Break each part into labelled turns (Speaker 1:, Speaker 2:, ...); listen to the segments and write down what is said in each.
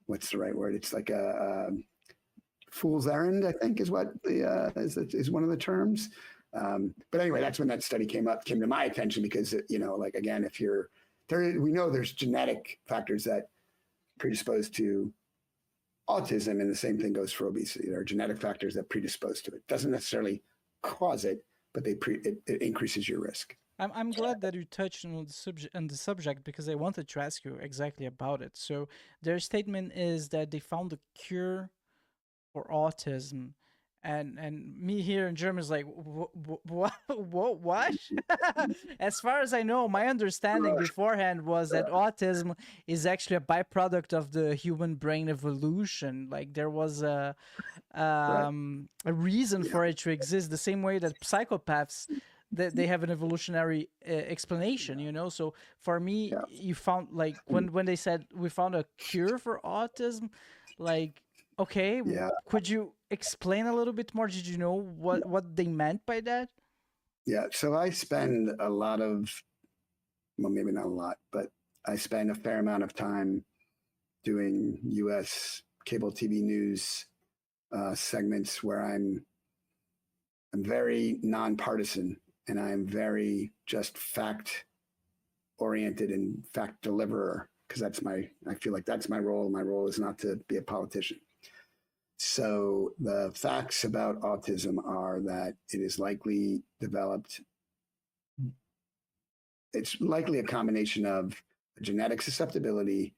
Speaker 1: what's the right word? It's like a fool's errand, I think, is what the is one of the terms. But anyway, that's when that study came to my attention because like again, if you're there, we know there's genetic factors that predispose to autism, and the same thing goes for obesity. There are genetic factors that predispose to it. Doesn't necessarily cause it, but it increases your risk.
Speaker 2: I'm glad that you touched on the subject because I wanted to ask you exactly about it. So their statement is that they found a cure for autism, and me here in Germany is like what? As far as I know, my understanding beforehand was that autism is actually a byproduct of the human brain evolution. Like there was
Speaker 1: Right.
Speaker 2: a reason
Speaker 1: Yeah.
Speaker 2: for it to exist, the same way that psychopaths that they have an evolutionary explanation, so for me,
Speaker 1: Yeah.
Speaker 2: you found like when they said we found a cure for autism, like, okay,
Speaker 1: Yeah.
Speaker 2: could you explain a little bit more? Did you know what they meant by that?
Speaker 1: Yeah. So I spend a lot of, well, maybe not a lot, but I spend a fair amount of time doing U.S. cable TV news segments where I'm very nonpartisan and I'm very just fact oriented and fact deliverer because I feel like that's my role. My role is not to be a politician. So the facts about autism are that it is likely developed. It's likely a combination of a genetic susceptibility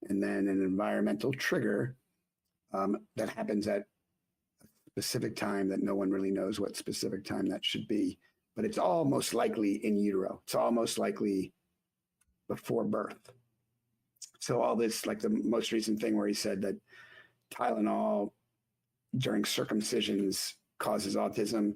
Speaker 1: and then an environmental trigger that happens at a specific time that no one really knows what specific time that should be. But it's all most likely in utero. It's all most likely before birth. So all this, like the most recent thing where he said that Tylenol during circumcisions causes autism.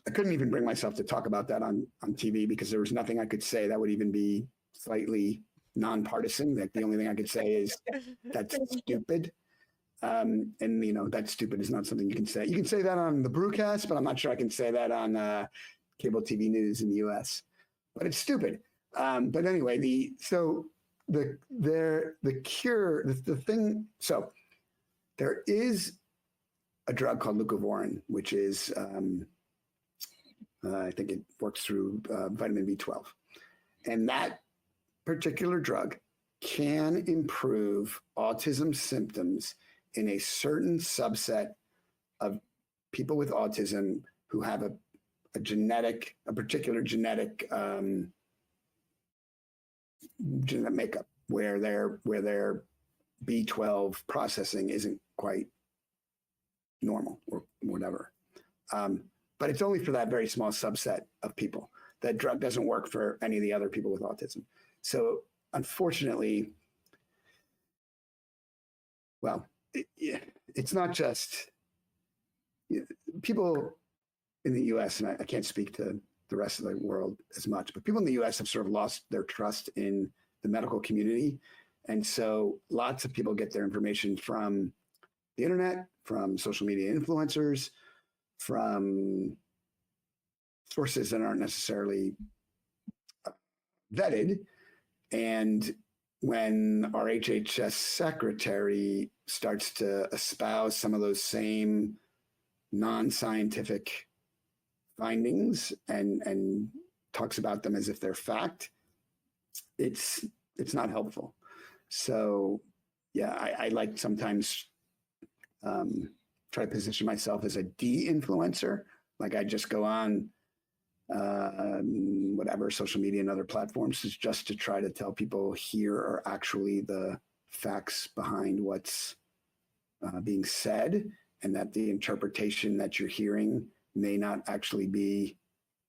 Speaker 1: I couldn't even bring myself to talk about that on TV because there was nothing I could say that would even be slightly nonpartisan. Like the only thing I could say is that's stupid. And that stupid is not something you can say. You can say that on the BRUCAST, but I'm not sure I can say that on cable TV news in the U.S. But it's stupid. But anyway, the cure, the thing. So there is a drug called leucovorin, which is I think it works through vitamin B12, and that particular drug can improve autism symptoms in a certain subset of people with autism who have a particular genetic makeup where their B12 processing isn't quite normal or whatever. But it's only for that very small subset of people. That drug doesn't work for any of the other people with autism. So unfortunately, well, it's not just people in the US, and I can't speak to the rest of the world as much, but people in the US have sort of lost their trust in the medical community. And so lots of people get their information from the internet, from social media influencers, from sources that aren't necessarily vetted. And when our HHS secretary starts to espouse some of those same non-scientific findings and talks about them as if they're fact, it's not helpful. So yeah, I like sometimes try to position myself as a de-influencer. Like I just go on whatever social media and other platforms is just to try to tell people here are actually the facts behind what's being said, and that the interpretation that you're hearing may not actually be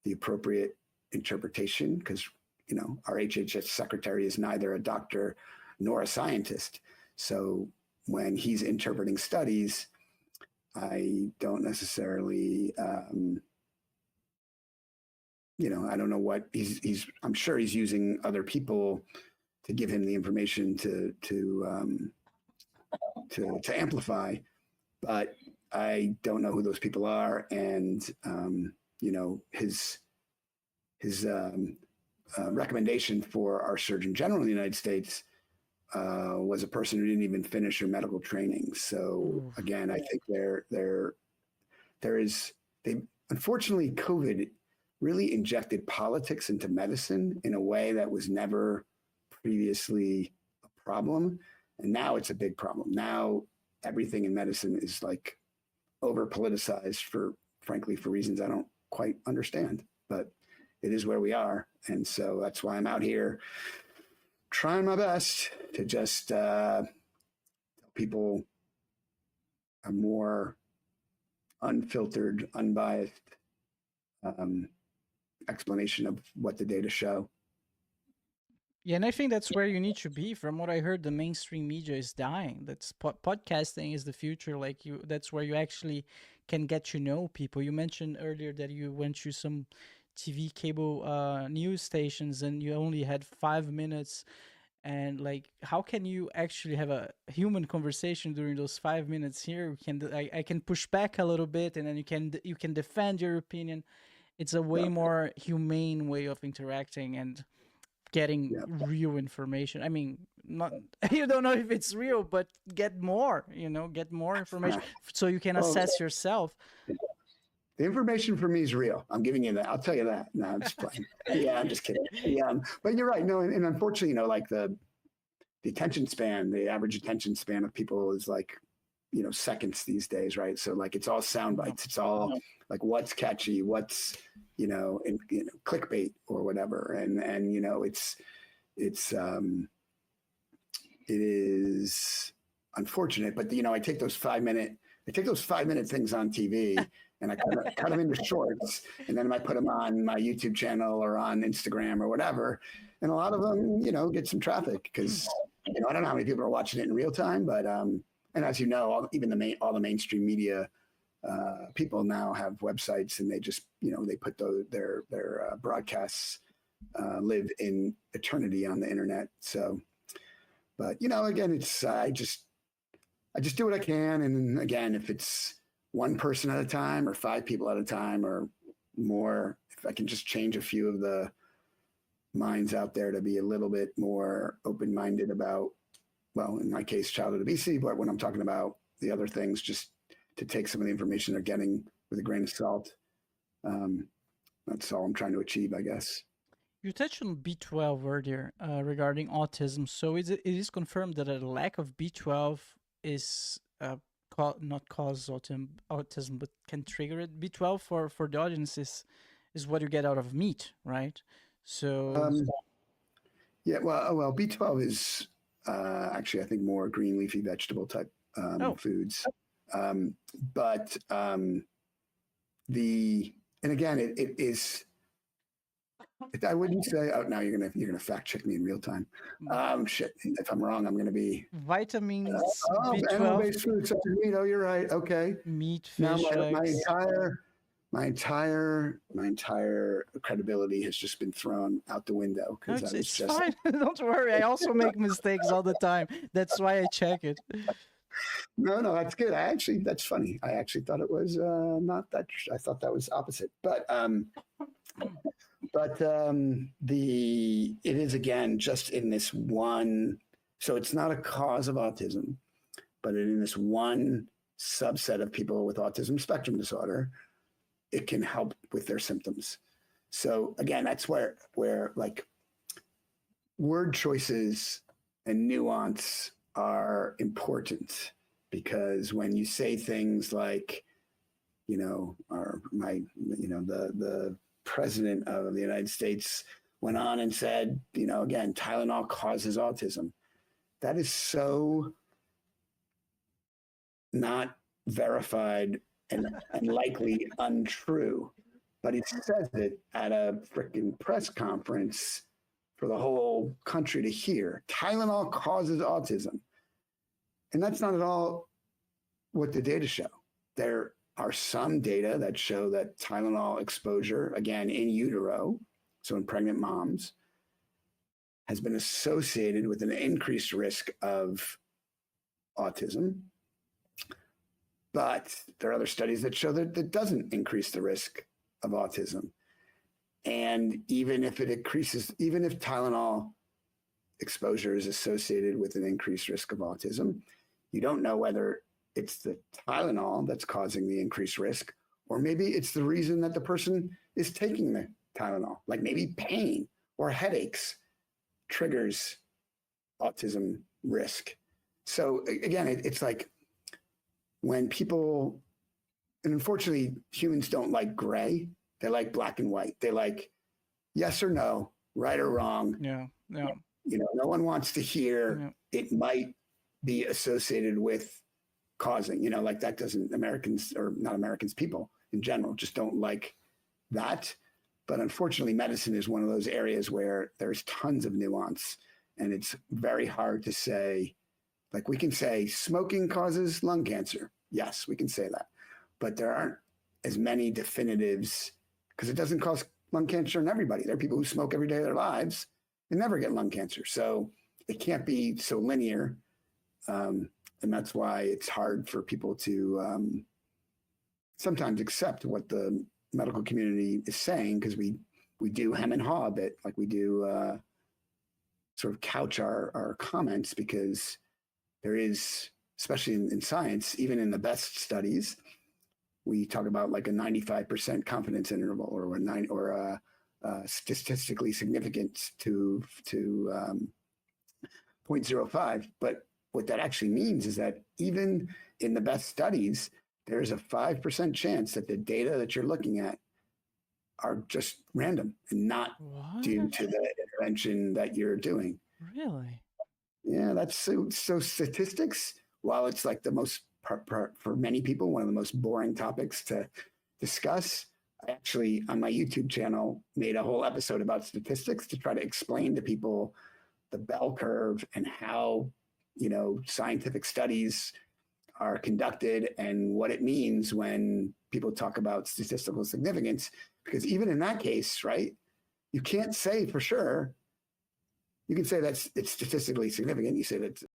Speaker 1: the appropriate interpretation because our HHS secretary is neither a doctor nor a scientist. So when he's interpreting studies, I don't necessarily I don't know what I'm sure he's using other people to give him the information to amplify, but I don't know who those people are. And, his recommendation for our Surgeon General in the United States was a person who didn't even finish her medical training. So
Speaker 2: Oof.
Speaker 1: again, I think they unfortunately COVID really injected politics into medicine in a way that was never previously a problem, and now it's a big problem. Now everything in medicine is like over politicized for frankly for reasons I don't quite understand, but it is where we are, and so that's why I'm out here trying my best to just tell people a more unfiltered, unbiased um, explanation of what the data show.
Speaker 2: Yeah, and I think that's where you need to be. From what I heard, the mainstream media is dying. That's podcasting is the future. Like you, that's where you actually can get to know people. You mentioned earlier that you went to some TV cable news stations and you only had 5 minutes. And like, how can you actually have a human conversation during those 5 minutes? Here, we can I can push back a little bit, and then you can defend your opinion. It's a way
Speaker 1: Yeah,
Speaker 2: more humane way of interacting and getting
Speaker 1: yeah.
Speaker 2: real information. I mean, not you don't know if it's real, but get more, get more information so you can
Speaker 1: Well,
Speaker 2: assess yourself.
Speaker 1: the information for me is real. I'm giving you that. I'll tell you that. No, I'm just playing. Yeah, I'm just kidding. Yeah, but you're right. No, and unfortunately, like the attention span, the average attention span of people is like, seconds these days, right? So like it's all sound bites. It's all like what's catchy, what's clickbait or whatever, and it is unfortunate, but I take those 5 minute things on TV and I cut them into shorts, and then I put them on my YouTube channel or on Instagram or whatever, and a lot of them get some traffic because I don't know how many people are watching it in real time, but and as you know, even all the mainstream media people now have websites, and they just they put their broadcasts live in eternity on the internet. So, but again, it's I just do what I can, and again, if it's one person at a time or 5 people at a time or more, if I can just change a few of the minds out there to be a little bit more open-minded about, well, in my case, childhood obesity, but when I'm talking about the other things, just to take some of the information they're getting with a grain of salt. That's all I'm trying to achieve, I guess.
Speaker 2: You touched on B12 earlier regarding autism. So it is confirmed that a lack of B12 is not cause autism, but can trigger it. B12 for the audience is what you get out of meat, right? So
Speaker 1: Yeah, well, B12 is actually, I think, more green leafy vegetable type foods. But and again, it is. I wouldn't say. Oh, now you're gonna fact check me in real time. Shit, if I'm wrong, I'm gonna be
Speaker 2: vitamins, B12,
Speaker 1: animal-based foods such as meat. Oh, you're right. Okay.
Speaker 2: meat,
Speaker 1: Now
Speaker 2: fish,
Speaker 1: my entire credibility has just been thrown out the window
Speaker 2: No,
Speaker 1: because I was
Speaker 2: it's
Speaker 1: just
Speaker 2: fine. Don't worry. I also make mistakes all the time. That's why I check it.
Speaker 1: no, that's good. That's funny. I actually thought it was not that. I thought that was opposite, but it is again just in this one. So it's not a cause of autism, but in this one subset of people with autism spectrum disorder, it can help with their symptoms. So again, that's where like word choices and nuance are important, because when you say things like, the president of the United States went on and said, again, Tylenol causes autism. That is so not verified and likely untrue. But he says it at a freaking press conference for the whole country to hear. Tylenol causes autism. And that's not at all what the data show. There are some data that show that Tylenol exposure, again, in utero, so in pregnant moms, has been associated with an increased risk of autism. But there are other studies that show that it doesn't increase the risk of autism. And even if Tylenol exposure is associated with an increased risk of autism. You don't know whether it's the Tylenol that's causing the increased risk, or maybe it's the reason that the person is taking the Tylenol, like maybe pain or headaches triggers autism risk. So again, it's like when people, and unfortunately humans don't like gray, they like black and white. They like yes or no, right or wrong.
Speaker 2: Yeah. Yeah.
Speaker 1: You know, no one wants to hear
Speaker 2: Yeah.
Speaker 1: it might be associated with causing, you know, like that doesn't, Americans, or not Americans, people in general just don't like that. But unfortunately, medicine is one of those areas where there's tons of nuance, and it's very hard to say, like we can say smoking causes lung cancer. Yes, we can say that. But there aren't as many definitives, because it doesn't cause lung cancer in everybody. There are people who smoke every day of their lives and never get lung cancer. So it can't be so linear. And that's why it's hard for people to sometimes accept what the medical community is saying, because we do hem and haw a bit, like we do sort of couch our comments, because there is, especially in science, even in the best studies, we talk about like a 95% confidence interval, or a statistically significant to 0.05. But what that actually means is that even in the best studies, there's a 5% chance that the data that you're looking at are just random and not due to the intervention that you're doing.
Speaker 2: Really?
Speaker 1: Yeah, that's so statistics, while it's like the most, for many people, one of the most boring topics to discuss, I actually, on my YouTube channel, made a whole episode about statistics to try to explain to people the bell curve and how, you know, scientific studies are conducted and what it means when people talk about statistical significance. Because even in that case, right, you can't say for sure. You can say that it's statistically significant. You say that